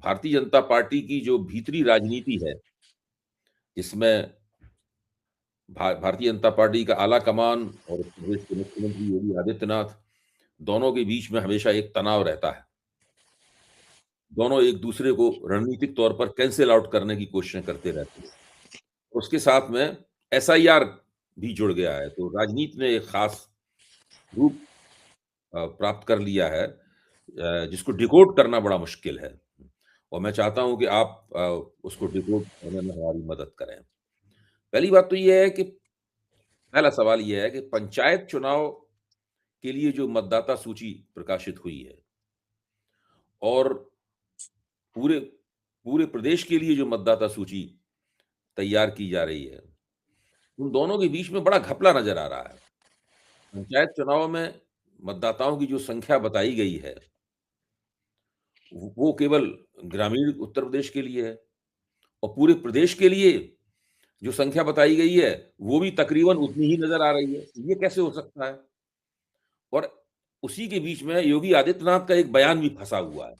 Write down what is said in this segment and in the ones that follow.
Bharatiya Janata party की जो भीतरी राजनीति है, इसमें भारतीय जनता पार्टी का आला कमान और प्रदेश के मुख्यमंत्री योगी आदित्यनाथ, दोनों के बीच में हमेशा एक तनाव रहता है। दोनों एक-दूसरे को रणनीतिक तौर पर कैंसल आउट करने की कोशिशें करते रहते हैं। उसके साथ में एसआईआर भी जुड़ गया है, तो राजनीति ने एक खास रूप प्राप्त कर लिया है, जिसको डिकोड करना बड़ा मुश्किल है। और मैं चाहता हूँ कि आप उसको डिकोड करने में हमारी मदद करें। पहली बात तो ये है कि पहला सवाल ये है कि पंचायत चुनाव के लिए जो मतदाता सूची प्रकाशित हुई है और पूरे पूरे प्रदेश के लिए जो मतदाता सूची तैयार की जा रही है, उन दोनों के बीच में बड़ा घपला नज़र आ रहा है। पंचायत चुनाव में मतदाताओं की जो संख्या बताई गई है, वो केवल ग्रामीण उत्तर प्रदेश के लिए है और पूरे प्रदेश के लिए जो संख्या बताई गई है, वो भी तकरीबन उतनी ही नज़र आ रही है। ये कैसे हो सकता है? और उसी के बीच में योगी आदित्यनाथ का एक बयान भी फँसा हुआ है।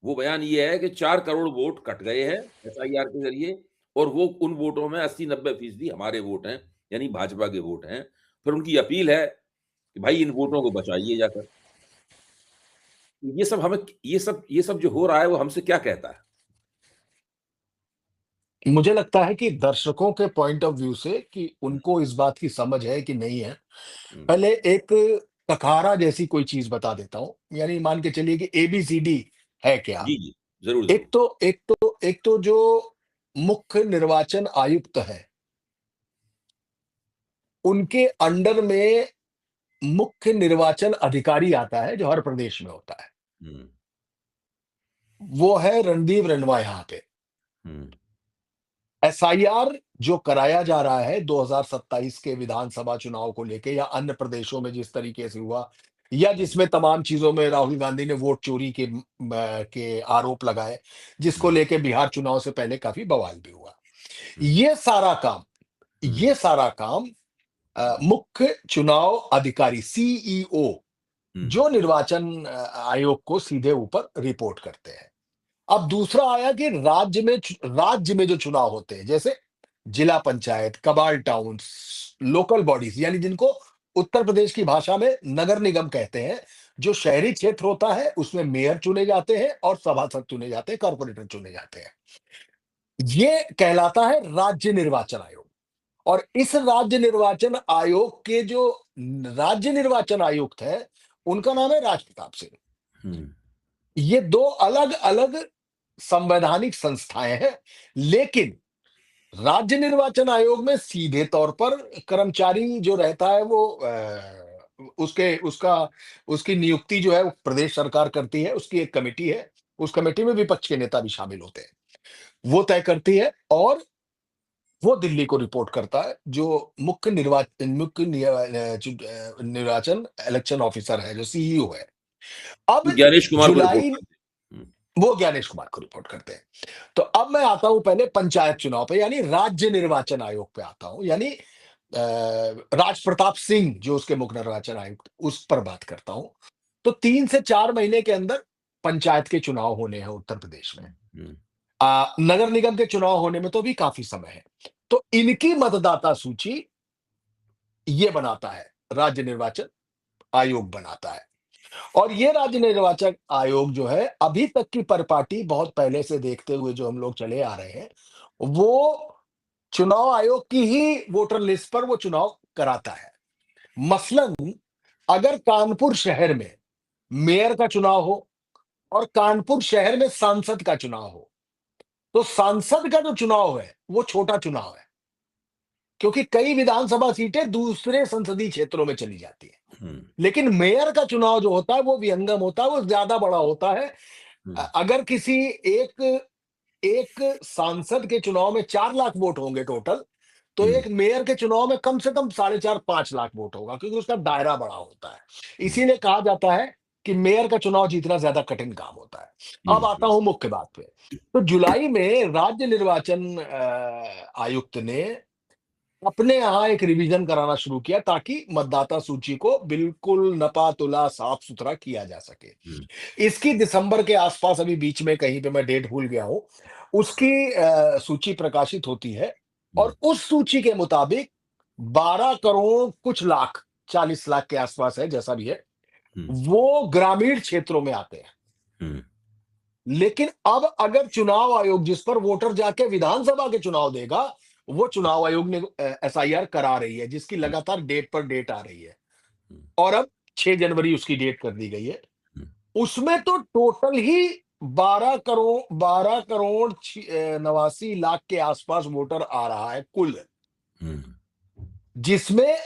वो बयान ये है कि 4 करोड़ वोट कट गए हैं एसआईआर के ज़रिए और वो उन वोटों में 80-90% हमारे वोट हैं, यानी भाजपा के वोट हैं। फिर उनकी अपील है कि भाई इन वोटों को बचाइए जाकर। ये सब जो हो रहा है वो हमसे क्या कहता है? मुझे लगता है कि दर्शकों के पॉइंट ऑफ व्यू से कि उनको इस बात की समझ है कि नहीं है। हुँ। पहले एक तखारा जैसी कोई चीज़ बता देता हूँ, यानी मान के चलिए कि एबीसीडी है क्या? जी, जी। ज़रूर, एक ज़रूर। तो एक तो एक तो जो मुख्य निर्वाचन आयुक्त हैं, उनके अंडर में मुख्य निर्वाचन अधिकारी आता है, जो हर प्रदेश में होता है। हुँ, वो है रणदीप रनवा यहाँ पे। हुँ, एसआईआर जो कराया जा रहा है 2027 के विधानसभा चुनाव को लेके या अन्य प्रदेशों में जिस तरीके से हुआ या हुँ, जिसमें तमाम चीजों में राहुल गांधी ने वोट चोरी के आरोप लगाए, जिसको हुँ, लेके बिहार चुनाव से पहले काफी बवाल भी हुआ। हुँ, ये सारा काम हुँ, ये सारा काम मुख्य चुनाव अधिकारी सीईओ हुँ, जो निर्वाचन आयोग को सीधे ऊपर रिपोर्ट करते हैं। अब दूसरा आया कि राज्य में जो चुनाव होते हैं, जैसे जिला पंचायत, कबाल टाउन्स, लोकल बॉडीज यानी जिनको उत्तर प्रदेश की भाषा में नगर निगम कहते हैं। जो शहरी क्षेत्र होता है उसमें मेयर चुने जाते हैं और सभासद चुने जाते हैं, कॉर्पोरेटर चुने जाते हैं। ये कहलाता है राज्य निर्वाचन आयोग। और इस राज्य निर्वाचन आयोग के जो राज्य निर्वाचन आयुक्त है, उनका नाम है राज प्रताप सिंह। हुँ, ये दो अलग अलग संवैधानिक संस्थाएं हैं, लेकिन राज्य निर्वाचन आयोग में सीधे तौर पर कर्मचारी जो रहता है वो उसके उसका उसकी नियुक्ति जो है वो प्रदेश सरकार करती है। उसकी एक कमेटी है, उस कमेटी में विपक्ष के नेता भी शामिल होते हैं। वो तय करती है और वो दिल्ली को रिपोर्ट करता है, जो निर्वाचन इलेक्शन ऑफिसर है, जो सीईओ है। अब जो ज्ञानेश कुमार को रिपोर्ट जुलाई करते हैं। हुँ, वो ज्ञानेश कुमार को रिपोर्ट करते हैं। तो अब मैं आता हूं पहले पंचायत चुनाव पे, यानी राज्य निर्वाचन आयोग पे आता हूं, यानी राज प्रताप सिंह जो उसके मुख्य निर्वाचन आयुक्त, उस पर बात करता हूं। तो 3 से 4 महीने के अंदर पंचायत के चुनाव होने हैं उत्तर प्रदेश में। हुँ, नगर निगम के चुनाव होने में तो अभी काफी समय है। तो इनकी मतदाता सूची ये बनाता है, राज्य निर्वाचन आयोग बनाता है। और ये राज्य निर्वाचन आयोग जो है, अभी तक की परिपाटी बहुत पहले से देखते हुए जो हम लोग चले आ रहे हैं, वो चुनाव आयोग की ही वोटर लिस्ट पर वो चुनाव कराता है। मसलन अगर कानपुर शहर में मेयर का चुनाव हो और कानपुर शहर में सांसद का चुनाव हो, तो सांसद का जो चुनाव है, वो छोटा चुनाव है, क्योंकि कई विधानसभा सीटें दूसरे संसदीय क्षेत्रों में चली जाती हैं। हुँ, लेकिन मेयर का चुनाव जो होता है वो विहंगम होता है, वो ज्यादा बड़ा होता है। हुँ, अगर किसी एक एक सांसद के चुनाव में 4 लाख वोट होंगे टोटल, तो हुँ, एक मेयर के चुनाव में कम से कम 4.5-5 लाख वोट होगा, क्योंकि उसका दायरा बड़ा होता है। हुँ, इसीलिए कहा जाता है कि मेयर का चुनाव जीतना ज्यादा कठिन काम होता है। हुँ, अब आता हुँ, हूं मुख्य बात पे। तो जुलाई में राज्य निर्वाचन आयुक्त ने अपने यहाँ एक रिवीजन कराना शुरू किया ताकि मतदाता सूची को बिल्कुल नपा-तुला, साफ-सुथरा किया जा सके। हुँ, इसकी दिसंबर के आसपास अभी बीच में कहीं पे मैं डेट भूल गया हूँ, उसकी सूची प्रकाशित होती है हुँ, और उस सूची के मुताबिक 12 करोड़ कुछ लाख, 40 लाख के आसपास है, जैसा भी है, हुँ, वो ग्रामीण क्षेत्रों में आते हैं। हुँ, लेकिन अब अगर चुनाव आयोग जिस पर वोटर जाके विधानसभा के चुनाव देगा, वो चुनाव आयोग ने एसआईआर करा रही है, जिसकी हुँ, लगातार डेट पर डेट आ रही है हुँ, और अब 6 जनवरी उसकी डेट कर दी गई है। हुँ, उसमें तो टोटल ही 12 करोड़ 89 लाख के आसपास वोटर आ रहा है कुल, हुँ, जिसमें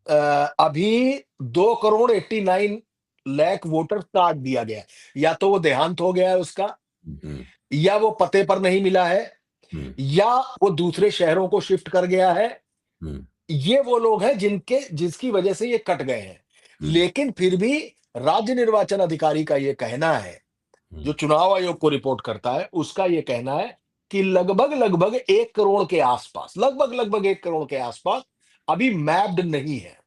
अ, अभी 2 करोड़ 89 लाख वोटर काट दिया गया है। या तो वो देहांत हो गया है उसका, हुँ, या वो पते पर नहीं मिला है, हुँ, या वो दूसरे शहरों को शिफ्ट कर गया है। हुँ, ये वो लोग हैं जिसकी वजह से ये कट गए हैं। हुँ, लेकिन फिर भी राज्य निर्वाचन अधिकारी का ये कहना है, हुँ, जो चुनाव आयोग को रिपोर्ट करता है, उसका ये कहना है कि लगभग-लगभग 1 करोड़ के आसपास, लगभग-लगभग 1 करोड़ के आसपास अभी मैप्ड नहीं है।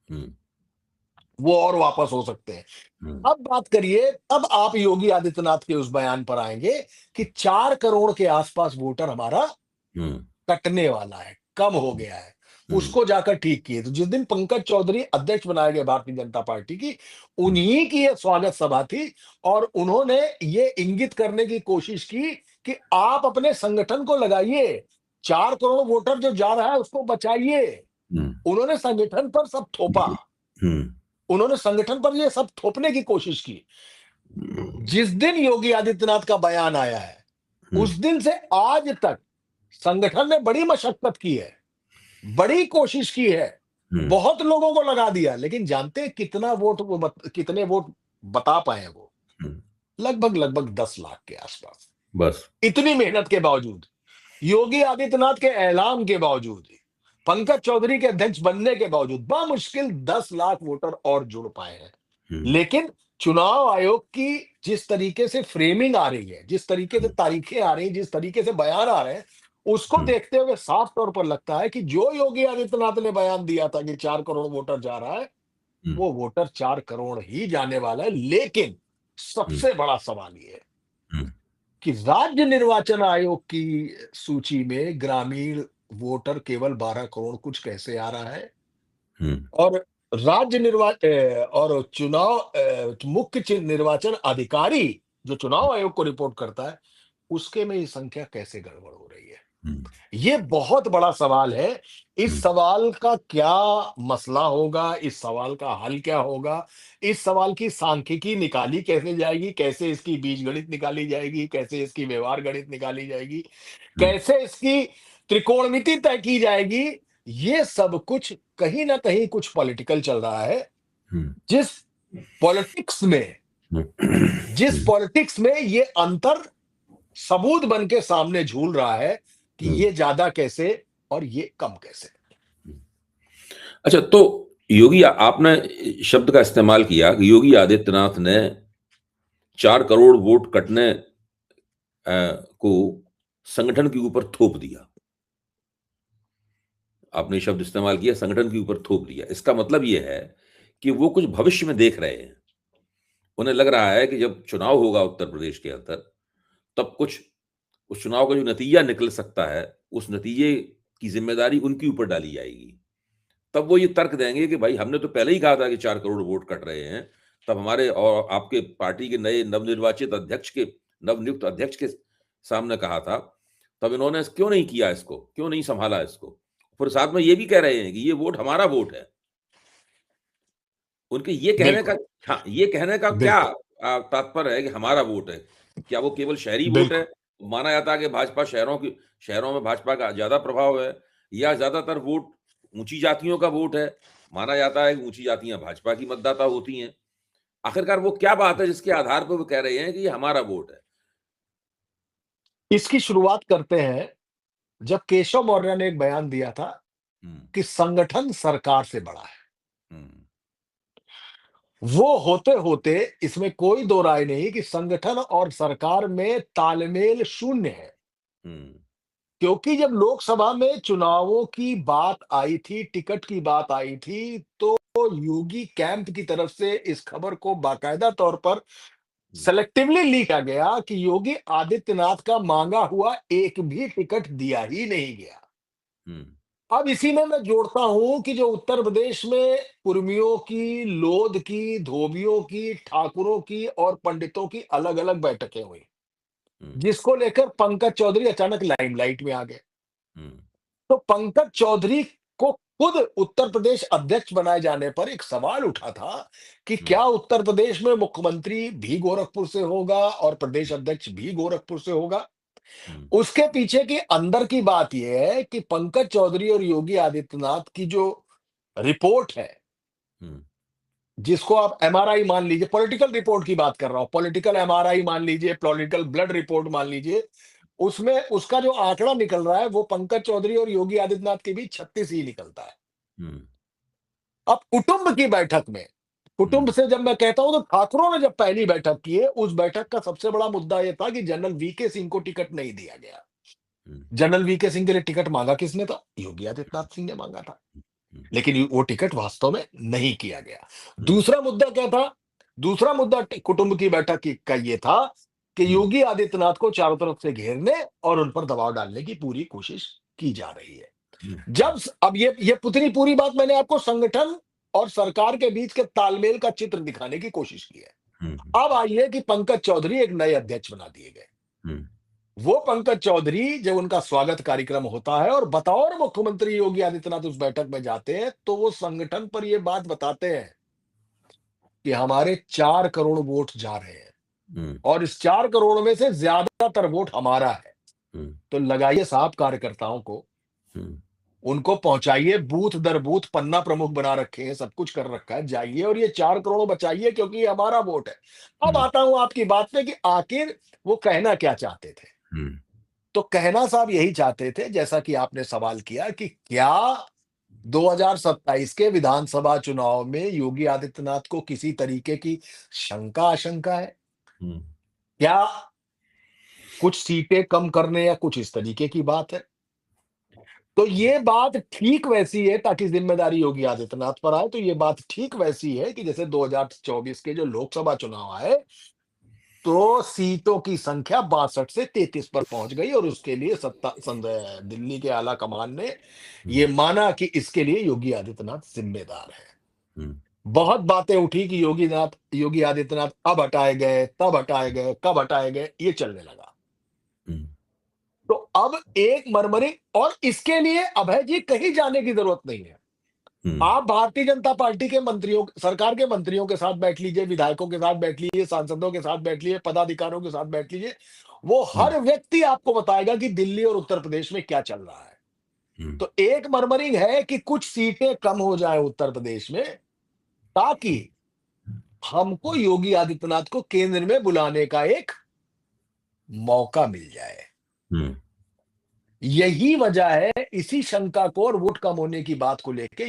हुँ, वो और वापस हो सकते हैं। हुँ, अब बात करिए, अब आप योगी आदित्यनाथ के उस बयान पर आएँगे कि 4 करोड़ के आसपास वोटर हमारा हुँ, कटने वाला है, कम हो गया है। हुँ, उसको जाकर ठीक किए। तो जिस दिन पंकज चौधरी अध्यक्ष बनाए गए भारतीय जनता पार्टी की, हुँ, उन्हीं की ये स्वागत सभा थी और उन्होंने ये इंगित करने की कोशिश की कि आप अपने संगठन को लगाइए, 4 करोड़ वोटर जो जा रहा है उसको बचाइए। हुँ, उन्होंने संगठन पर सब थोपा। हुँ, उन्होंने संगठन पर ये सब थोपने की कोशिश की। जिस दिन योगी आदित्यनाथ का बयान आया है, हुँ, उस दिन से आज तक संगठन ने बड़ी मशक्कत की है, बड़ी कोशिश की है, हुँ, बहुत लोगों को लगा दिया, लेकिन जानते हैं कितने वोट बता पाए वो? हुँ, लगभग-लगभग 10 लाख के आसपास। बस। इतनी मेहनत के बावजूद, योगी आदित्यनाथ के ऐलान के बावजूद, पंकज चौधरी के अध्यक्ष बनने के बावजूद, बामुश्किल 10 लाख वोटर और जुड़ पाए हैं। हुँ, लेकिन चुनाव आयोग की जिस तरीके से फ्रेमिंग आ रही है, जिस तरीके से हुँ, तारीखें आ रही हैं, जिस तरीके से बयान आ रहे हैं, उसको हुँ, देखते हुए साफ तौर पर लगता है कि जो योगी आदित्यनाथ ने बयान दिया था कि 4 करोड़ वोटर जा रहा है, हुँ, वो वोटर 4 करोड़ ही जाने वाला है। लेकिन हुँ, सबसे बड़ा सवाल ये है हुँ, कि राज्य निर्वाचन आयोग की सूची में ग्रामीण वोटर केवल 12 करोड़ कुछ कैसे आ रहा है? हुँ, और और मुख्य निर्वाचन अधिकारी जो चुनाव आयोग को रिपोर्ट करता है, उसके में ये संख्या कैसे गड़बड़ हो रही है? हुँ, ये बहुत बड़ा सवाल है। इस हुँ, सवाल का क्या मसला होगा? इस सवाल का हल क्या होगा? इस सवाल की सांख्यिकी निकाली कैसे जाएगी? कैसे इसकी बीजगणित निकाली जाएगी? कैसे इसकी व्यवहार गणित निकाली जाएगी? हुँ, कैसे इसकी त्रिकोणमिति तय की जाएगी? ये सब कुछ कहीं न कहीं कुछ पॉलिटिकल चल रहा है। हुँ, जिस पॉलिटिक्स में हुँ, जिस हुँ, पॉलिटिक्स में ये अंतर सबूत बन के सामने झूल रहा है कि हुँ, ये ज़्यादा कैसे और ये कम कैसे। हुँ। अच्छा, तो योगी आपने शब्द का इस्तेमाल किया कि योगी आदित्यनाथ ने 4 करोड़ वोट कटने को संगठन के ऊपर थोप दिया। आपने शब्द इस्तेमाल किया संगठन के ऊपर थोप दिया। इसका मतलब ये है कि वो कुछ भविष्य में देख रहे हैं। उन्हें लग रहा है कि जब चुनाव होगा उत्तर प्रदेश के अंदर, तब कुछ उस चुनाव का जो नतीजा निकल सकता है, उस नतीजे की ज़िम्मेदारी उनके ऊपर डाली जाएगी। तब वो ये तर्क देंगे कि भाई हमने तो पहले ही कहा था कि 4 करोड़ वोट कट रहे हैं। तब हमारे और आपके पार्टी के नए नवनियुक्त अध्यक्ष के सामने कहा था। तब इन्होंने क्यों नहीं किया इसको? क्यों नहीं सँभाला इसको? फिर साथ में ये भी कह रहे हैं कि ये वोट हमारा वोट है। उनके ये कहने का बिल्कुल, हाँ, ये कहने का क्या बिल्कुल, तात्पर्य है कि हमारा वोट है? क्या वो केवल शहरी वोट है? बिल्कुल। माना जाता है कि शहरों में भाजपा का ज़्यादा प्रभाव है या ज़्यादातर वोट ऊँची जातियों का वोट है? माना जाता है कि ऊँची जातियाँ भाजपा की मतदाता होती हैं। आखिरकार वो क्या बात है जिसके आधार पे वो कह रहे हैं कि ये हमारा वोट है? इसकी शुरुआत करते हैं, जब केशव मौर्य ने एक बयान दिया था हुँ, कि संगठन सरकार से बड़ा है। हुँ, वो होते-होते इसमें कोई दो राय नहीं कि संगठन और सरकार में तालमेल शून्य है। हुँ, क्योंकि जब लोकसभा में चुनावों की बात आई थी, टिकट की बात आई थी, तो योगी कैंप की तरफ से इस खबर को बाकायदा तौर पर हुँ, सेलेक्टिवली लिखा गया कि योगी आदित्यनाथ का मांगा हुआ एक भी टिकट दिया ही नहीं गया। हुँ, अब इसी में मैं जोड़ता हूं कि जो उत्तर प्रदेश में कुर्मियों की, लोध की, धोबियों की, ठाकुरों की और पंडितों की अलग-अलग बैठकें हुई, हुँ, जिसको लेकर पंकज चौधरी अचानक लाइमलाइट में आ गए। हुँ, तो पंकज चौधरी को खुद उत्तर प्रदेश अध्यक्ष बनाए जाने पर एक सवाल उठा था कि हुँ, क्या उत्तर प्रदेश में मुख्यमंत्री भी गोरखपुर से होगा और प्रदेश अध्यक्ष भी गोरखपुर से होगा? हुँ, उसके पीछे की अंदर की बात यह है कि पंकज चौधरी और योगी आदित्यनाथ की जो रिपोर्ट है, हुँ, जिसको आप एमआरआई मान लीजिए, पॉलिटिकल रिपोर्ट की बात कर रहा हूं, पॉलिटिकल एमआरआई मान लीजिए, पॉलिटिकल ब्लड रिपोर्ट मान लीजिए, उसमें उसका जो आंकड़ा निकल रहा है वो पंकज चौधरी और योगी आदित्यनाथ के बीच 36 ही निकलता है। हुँ, अब कुटुंब की बैठक में, कुटुंब हुँ, से जब मैं कहता हूं तो ठाकुरों ने जब पहली बैठक की है, उस बैठक का सबसे बड़ा मुद्दा यह था कि जनरल वीके सिंह को टिकट नहीं दिया गया। हुँ, जनरल वीके सिंह के लिए टिकट मांगा किसने था? योगी आदित्यनाथ सिंह ने मांगा था। हुँ, लेकिन वो टिकट वास्तव में नहीं किया गया। हुँ, दूसरा मुद्दा क्या था? दूसरा मुद्दा कुटुंब की बैठक का ये था कि हुँ, योगी आदित्यनाथ को चारों तरफ से घेरने और उन पर दबाव डालने की पूरी कोशिश की जा रही है। हुँ, जब अब ये पुतनी पूरी बात मैंने आपको संगठन और सरकार के बीच के तालमेल का चित्र दिखाने की कोशिश की है। हुँ, अब आइए कि पंकज चौधरी एक नए अध्यक्ष बना दिए गए। हुँ, वो पंकज चौधरी जब उनका स्वागत कार्यक्रम होता है और बतौर मुख्यमंत्री योगी आदित्यनाथ उस बैठक में जाते हैं, तो वो संगठन पर ये बात बताते हैं कि हमारे 4 करोड़ वोट जा रहे हैं हुँ, और इस 4 करोड़ में से ज्यादातर वोट हमारा है। हुँ, तो लगाइए साहब कार्यकर्ताओं को, हुँ, उनको पहुंचाइए, बूथ दर बूथ पन्ना प्रमुख बना रखे हैं, सब कुछ कर रखा है, जाइए और ये 4 करोड़ बचाइए क्योंकि ये हमारा वोट है। अब हुँ, आता हूं आपकी बात पे कि आखिर वो कहना क्या चाहते थे। हुँ, तो कहना साहब यही चाहते थे, जैसा कि आपने सवाल किया कि क्या 2027 के विधानसभा चुनाव में योगी आदित्यनाथ को किसी तरीके की शंका आशंका है? हुँ, क्या कुछ सीटें कम करने या कुछ इस तरीके की बात है? तो ये बात ठीक वैसी है, ताकि जिम्मेदारी योगी आदित्यनाथ पर आए, तो ये बात ठीक वैसी है कि जैसे 2024 के जो लोकसभा चुनाव आए, तो सीटों की संख्या 62 से 33 पर पहुंच गई और उसके लिए दिल्ली के आला कमान ने हुँ, ये माना कि इसके लिए योगी आदित्यनाथ जिम्मेदार है। हुँ, बहुत बातें उठी कि योगी आदित्यनाथ अब हटाए गए, तब हटाए गए, कब हटाए गए, ये चलने लगा। हुँ, तो अब एक मरमरी, और इसके लिए अभय जी कहीं जाने की जरूरत नहीं है। हुँ, आप भारतीय जनता पार्टी के मंत्रियों, सरकार के मंत्रियों के साथ बैठ लीजिए, विधायकों के साथ बैठ लीजिए, सांसदों के साथ बैठ लीजिए, पदाधिकारियों के साथ बैठ लीजिए। वो हुँ, हर व्यक्ति आपको बताएगा कि दिल्ली और उत्तर प्रदेश में क्या चल रहा है। हुँ, तो एक मरमरिंग है कि कुछ सीटें कम हो जाए उत्तर प्रदेश में, ताकि हमको योगी आदित्यनाथ को केंद्र में बुलाने का एक मौका मिल जाए। हुँ, यही वजह है, इसी शंका को और वोट कम होने की बात को लेके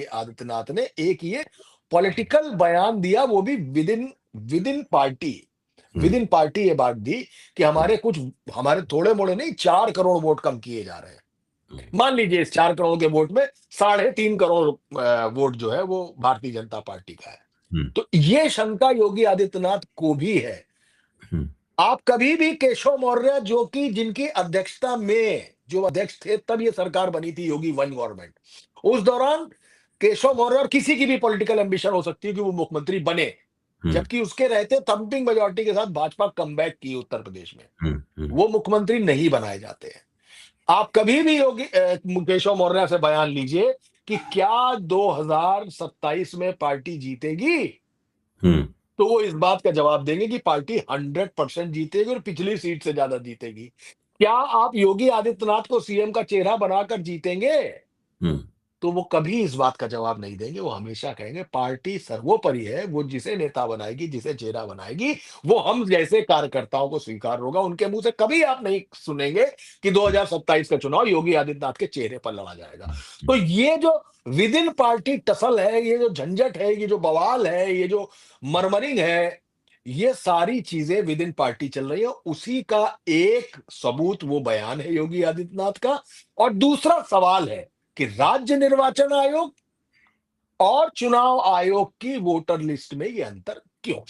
आदित्यनाथ ने एक ये पॉलिटिकल बयान दिया, वो भी विद इन पार्टी, हुँ, ये बात दी कि हमारे थोड़े मोड़े नहीं, 4 करोड़ वोट कम किए जा रहे हैं। हुँ, मान लीजिए इस 4 करोड़ के वोट में 3.5 करोड़ वोट जो है वो भारतीय जनता पार्टी का है। हुँ, तो ये शंका योगी आदित्यनाथ को भी है। हुँ, आप कभी भी केशव मौर्य, जो कि जिनकी अध्यक्षता में जो अध्यक्ष थे तब ये सरकार बनी थी, योगी वन गवर्नमेंट, उस दौरान केशव मौर्य, और किसी की भी पॉलिटिकल एम्बिशन हो सकती है कि वो मुख्यमंत्री बने, हुँ, जबकि उसके रहते थंपिंग मेजोरिटी के साथ भाजपा कमबैक की उत्तर प्रदेश में, हुँ, हुँ, वो मुख्यमंत्री नहीं बनाए जाते हैं। आप कभी भी केशव मौर्य से बयान लीजिए कि क्या 2027 में पार्टी जीतेगी, हुँ, तो वो इस बात का जवाब देंगे कि पार्टी 100% जीतेगी और पिछली सीट से ज्यादा जीतेगी। क्या आप योगी आदित्यनाथ को सीएम का चेहरा बनाकर जीतेंगे? हुँ, तो वो कभी इस बात का जवाब नहीं देंगे। वो हमेशा कहेंगे पार्टी सर्वोपरि है, वो जिसे नेता बनाएगी, जिसे चेहरा बनाएगी, वो हम जैसे कार्यकर्ताओं को स्वीकार होगा। उनके मुंह से कभी आप नहीं सुनेंगे कि 2027 का चुनाव योगी आदित्यनाथ के चेहरे पर लड़ा जाएगा। तो ये जो विद इन पार्टी टसल है, ये जो झंझट है, ये जो बवाल है, ये जो मरमरिंग है, ये सारी चीजें विद इन पार्टी चल रही है। उसी का एक सबूत वो बयान है योगी आदित्यनाथ का। और दूसरा सवाल है कि राज्य निर्वाचन आयोग और चुनाव आयोग की वोटर लिस्ट में ये अंतर क्यों?